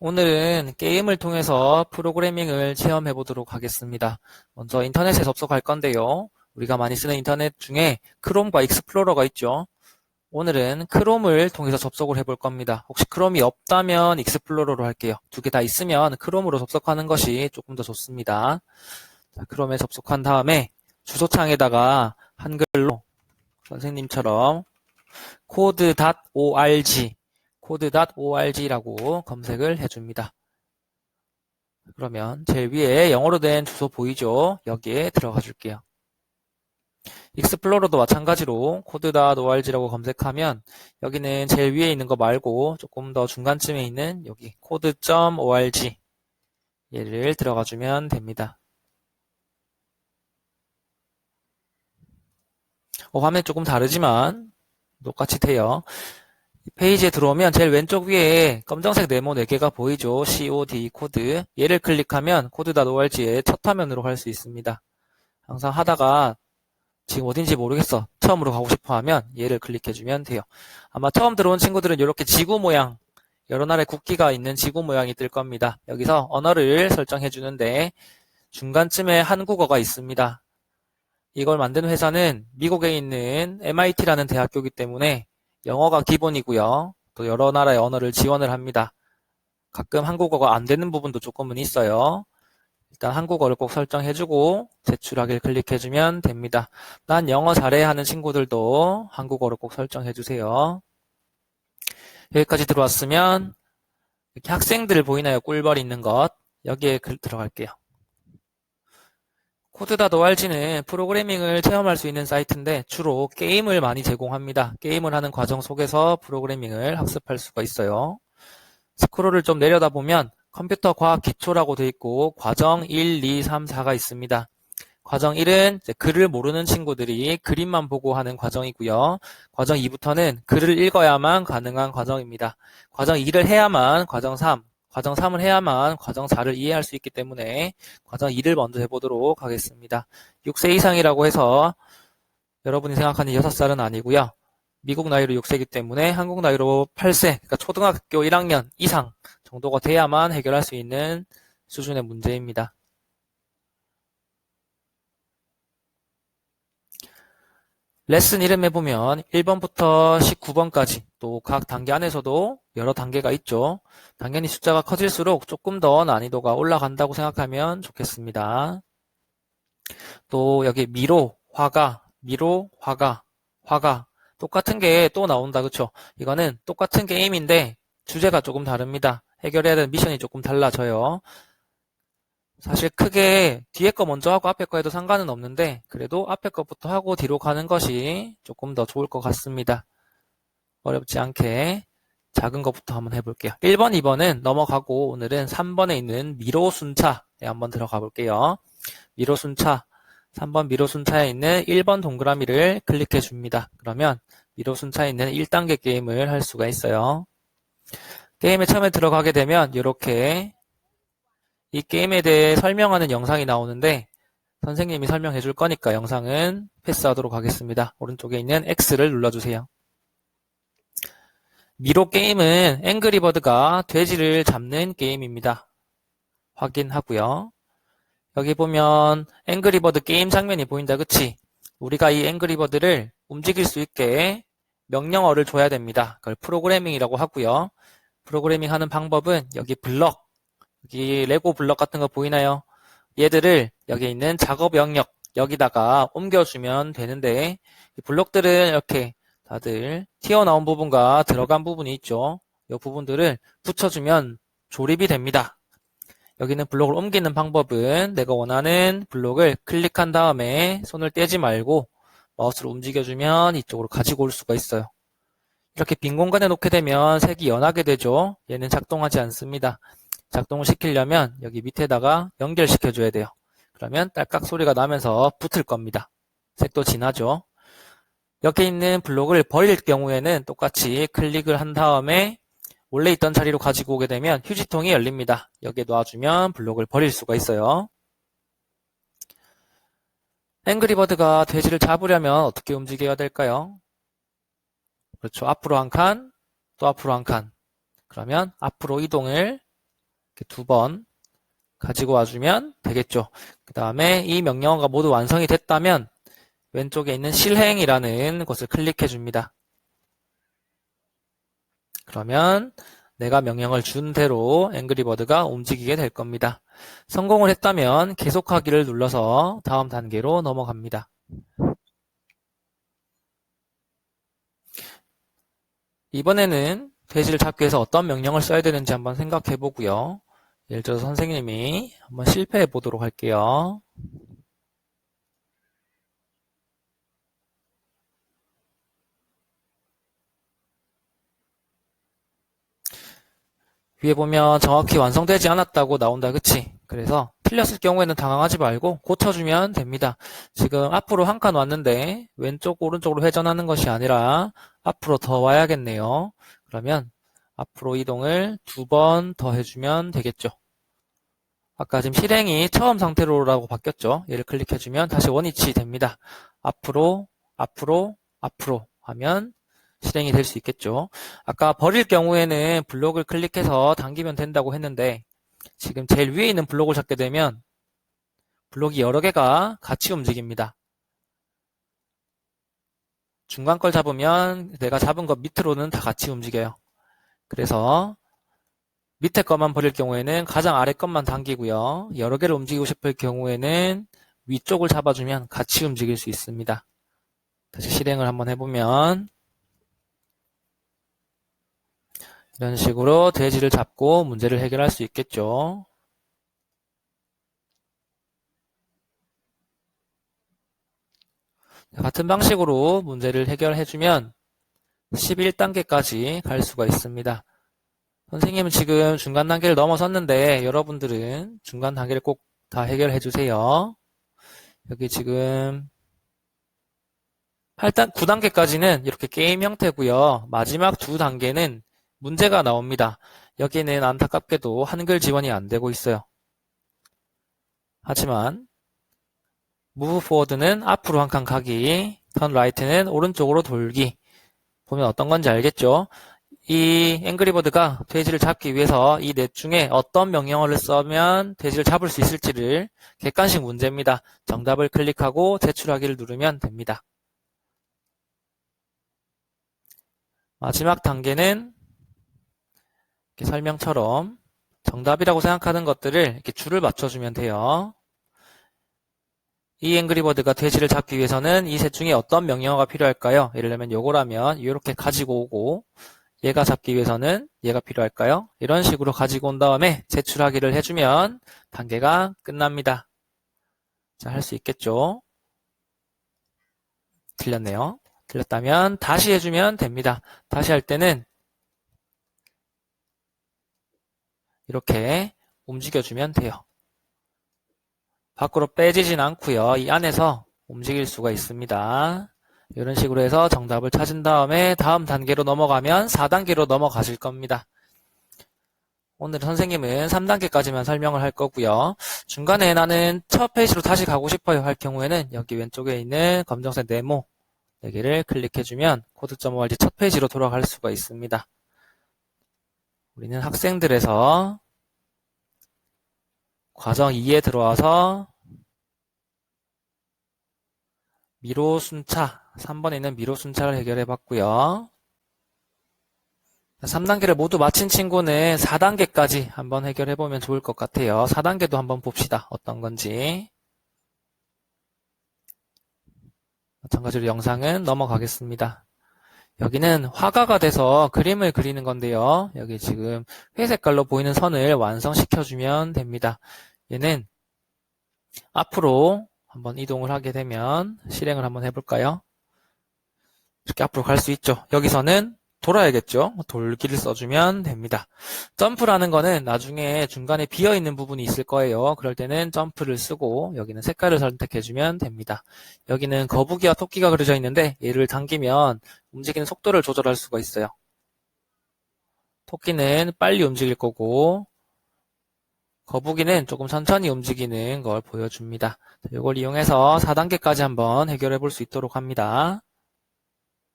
오늘은 게임을 통해서 프로그래밍을 체험해 보도록 하겠습니다. 먼저 인터넷에 접속할 건데요. 우리가 많이 쓰는 인터넷 중에 크롬과 익스플로러가 있죠. 오늘은 크롬을 통해서 접속을 해볼 겁니다. 혹시 크롬이 없다면 익스플로러로 할게요. 두 개 다 있으면 크롬으로 접속하는 것이 조금 더 좋습니다. 자, 크롬에 접속한 다음에 주소창에다가 한글로 선생님처럼 code.org라고 검색을 해줍니다. 그러면 제일 위에 영어로 된 주소 보이죠? 여기에 들어가 줄게요. 익스플로러도 마찬가지로 code.org라고 검색하면 여기는 제일 위에 있는 거 말고 조금 더 중간쯤에 있는 여기 code.org 얘를 들어가 주면 됩니다. 화면이 조금 다르지만 똑같이 돼요. 페이지에 들어오면 제일 왼쪽 위에 검정색 네모 4개가 보이죠? COD 코드. 얘를 클릭하면 code.org의 첫 화면으로 갈 수 있습니다. 항상 하다가 지금 어딘지 모르겠어. 처음으로 가고 싶어 하면 얘를 클릭해주면 돼요. 아마 처음 들어온 친구들은 이렇게 지구 모양, 여러 나라의 국기가 있는 지구 모양이 뜰 겁니다. 여기서 언어를 설정해 주는데 중간쯤에 한국어가 있습니다. 이걸 만든 회사는 미국에 있는 MIT라는 대학교이기 때문에 영어가 기본이고요. 또 여러 나라의 언어를 지원을 합니다. 가끔 한국어가 안 되는 부분도 조금은 있어요. 일단 한국어를 꼭 설정해주고 제출하기를 클릭해주면 됩니다. 난 영어 잘해 하는 친구들도 한국어를 꼭 설정해주세요. 여기까지 들어왔으면 이렇게 학생들 보이나요? 꿀벌 있는 것. 여기에 들어갈게요. code.org는 프로그래밍을 체험할 수 있는 사이트인데 주로 게임을 많이 제공합니다. 게임을 하는 과정 속에서 프로그래밍을 학습할 수가 있어요. 스크롤을 좀 내려다 보면 컴퓨터 과학 기초라고 되어 있고 과정 1, 2, 3, 4가 있습니다. 과정 1은 글을 모르는 친구들이 그림만 보고 하는 과정이고요. 과정 2부터는 글을 읽어야만 가능한 과정입니다. 과정 2를 해야만 과정 3, 과정 3을 해야만 과정 4를 이해할 수 있기 때문에 과정 2를 먼저 해보도록 하겠습니다. 6세 이상이라고 해서 여러분이 생각하는 6살은 아니고요. 미국 나이로 6세이기 때문에 한국 나이로 8세, 그러니까 초등학교 1학년 이상 정도가 돼야만 해결할 수 있는 수준의 문제입니다. 레슨 이름에 보면 1번부터 19번까지 또 각 단계 안에서도 여러 단계가 있죠. 당연히 숫자가 커질수록 조금 더 난이도가 올라간다고 생각하면 좋겠습니다. 또 여기 미로, 화가, 화가 똑같은 게 또 나온다. 그쵸? 이거는 똑같은 게임인데 주제가 조금 다릅니다. 해결해야 되는 미션이 조금 달라져요. 사실 크게 뒤에 거 먼저 하고 앞에 거 해도 상관은 없는데 그래도 앞에 거부터 하고 뒤로 가는 것이 조금 더 좋을 것 같습니다. 어렵지 않게 작은 것부터 한번 해볼게요. 1번, 2번은 넘어가고 오늘은 3번에 있는 미로 순차에 한번 들어가 볼게요. 미로 순차, 3번 미로 순차에 있는 1번 동그라미를 클릭해 줍니다. 그러면 미로 순차에 있는 1단계 게임을 할 수가 있어요. 게임에 처음에 들어가게 되면 이렇게 이 게임에 대해 설명하는 영상이 나오는데 선생님이 설명해 줄 거니까 영상은 패스하도록 하겠습니다. 오른쪽에 있는 X를 눌러주세요. 미로 게임은 앵그리버드가 돼지를 잡는 게임입니다. 확인하고요. 여기 보면 앵그리버드 게임 장면이 보인다. 그치? 우리가 이 앵그리버드를 움직일 수 있게 명령어를 줘야 됩니다. 그걸 프로그래밍이라고 하고요. 프로그래밍 하는 방법은 여기 블럭, 여기 레고 블럭 같은 거 보이나요? 얘들을 여기 있는 작업 영역 여기다가 옮겨주면 되는데 이 블록들은 이렇게 다들 튀어나온 부분과 들어간 부분이 있죠. 이 부분들을 붙여주면 조립이 됩니다. 여기는 블록을 옮기는 방법은 내가 원하는 블록을 클릭한 다음에 손을 떼지 말고 마우스로 움직여주면 이쪽으로 가지고 올 수가 있어요. 이렇게 빈 공간에 놓게 되면 색이 연하게 되죠. 얘는 작동하지 않습니다. 작동을 시키려면 여기 밑에다가 연결시켜 줘야 돼요. 그러면 딸깍 소리가 나면서 붙을 겁니다. 색도 진하죠. 여기 있는 블록을 버릴 경우에는 똑같이 클릭을 한 다음에 원래 있던 자리로 가지고 오게 되면 휴지통이 열립니다. 여기에 놔주면 블록을 버릴 수가 있어요. 앵그리버드가 돼지를 잡으려면 어떻게 움직여야 될까요? 그렇죠. 앞으로 한 칸, 또 앞으로 한 칸. 그러면 앞으로 이동을 두 번 가지고 와주면 되겠죠. 그 다음에 이 명령어가 모두 완성이 됐다면 왼쪽에 있는 실행이라는 곳을 클릭해 줍니다. 그러면 내가 명령을 준 대로 앵그리버드가 움직이게 될 겁니다. 성공을 했다면 계속하기를 눌러서 다음 단계로 넘어갑니다. 이번에는 돼지를 잡기 위해서 어떤 명령을 써야 되는지 한번 생각해 보고요. 예를 들어서 선생님이 한번 실패해 보도록 할게요. 위에 보면 정확히 완성되지 않았다고 나온다. 그치? 그래서 틀렸을 경우에는 당황하지 말고 고쳐주면 됩니다. 지금 앞으로 한 칸 왔는데 왼쪽 오른쪽으로 회전하는 것이 아니라 앞으로 더 와야겠네요. 그러면 앞으로 이동을 2번 더 해주면 되겠죠. 아까 지금 실행이 처음 상태로라고 바뀌었죠. 얘를 클릭해주면 다시 원위치 됩니다. 앞으로 앞으로 앞으로 하면 실행이 될 수 있겠죠. 아까 버릴 경우에는 블록을 클릭해서 당기면 된다고 했는데 지금 제일 위에 있는 블록을 잡게 되면 블록이 여러 개가 같이 움직입니다. 중간 걸 잡으면 내가 잡은 것 밑으로는 다 같이 움직여요. 그래서 밑에 것만 버릴 경우에는 가장 아래 것만 당기고요. 여러 개를 움직이고 싶을 경우에는 위쪽을 잡아주면 같이 움직일 수 있습니다. 다시 실행을 한번 해보면 이런 식으로 돼지를 잡고 문제를 해결할 수 있겠죠. 같은 방식으로 문제를 해결해주면 11단계까지 갈 수가 있습니다. 선생님은 지금 중간 단계를 넘어섰는데 여러분들은 중간 단계를 꼭 다 해결해 주세요. 여기 지금 9단계까지는 이렇게 게임 형태고요. 마지막 2단계는 문제가 나옵니다. 여기는 안타깝게도 한글 지원이 안 되고 있어요. 하지만 move forward는 앞으로 한 칸 가기, turn right는 오른쪽으로 돌기. 보면 어떤 건지 알겠죠? 이 앵그리버드가 돼지를 잡기 위해서 이 넷 중에 어떤 명령어를 써면 돼지를 잡을 수 있을지를 객관식 문제입니다. 정답을 클릭하고 제출하기를 누르면 됩니다. 마지막 단계는 이렇게 설명처럼 정답이라고 생각하는 것들을 이렇게 줄을 맞춰주면 돼요. 이 앵그리버드가 돼지를 잡기 위해서는 이 셋 중에 어떤 명령어가 필요할까요? 예를 들면 요거라면 이렇게 가지고 오고 얘가 잡기 위해서는 얘가 필요할까요? 이런 식으로 가지고 온 다음에 제출하기를 해주면 단계가 끝납니다. 자, 할 수 있겠죠? 틀렸네요. 틀렸다면 다시 해주면 됩니다. 다시 할 때는 이렇게 움직여주면 돼요. 밖으로 빼지진 않고요. 이 안에서 움직일 수가 있습니다. 이런 식으로 해서 정답을 찾은 다음에 다음 단계로 넘어가면 4단계로 넘어가실 겁니다. 오늘 선생님은 3단계까지만 설명을 할 거고요. 중간에 나는 첫 페이지로 다시 가고 싶어요 할 경우에는 여기 왼쪽에 있는 검정색 네모 4개를 클릭해주면 코드.org 첫 페이지로 돌아갈 수가 있습니다. 우리는 학생들에서 과정 2에 들어와서 미로순차 3번에 있는 미로순차를 해결해 봤고요. 3단계를 모두 마친 친구는 4단계까지 한번 해결해 보면 좋을 것 같아요. 4단계도 한번 봅시다. 어떤 건지. 마찬가지로 영상은 넘어가겠습니다. 여기는 화가가 돼서 그림을 그리는 건데요. 여기 지금 회색깔로 보이는 선을 완성시켜주면 됩니다. 얘는 앞으로 한번 이동을 하게 되면 실행을 한번 해볼까요? 이렇게 앞으로 갈 수 있죠. 여기서는 돌아야겠죠. 돌기를 써주면 됩니다. 점프라는 거는 나중에 중간에 비어있는 부분이 있을 거예요. 그럴 때는 점프를 쓰고 여기는 색깔을 선택해주면 됩니다. 여기는 거북이와 토끼가 그려져 있는데 얘를 당기면 움직이는 속도를 조절할 수가 있어요. 토끼는 빨리 움직일 거고 거북이는 조금 천천히 움직이는 걸 보여줍니다. 이걸 이용해서 4단계까지 한번 해결해 볼 수 있도록 합니다.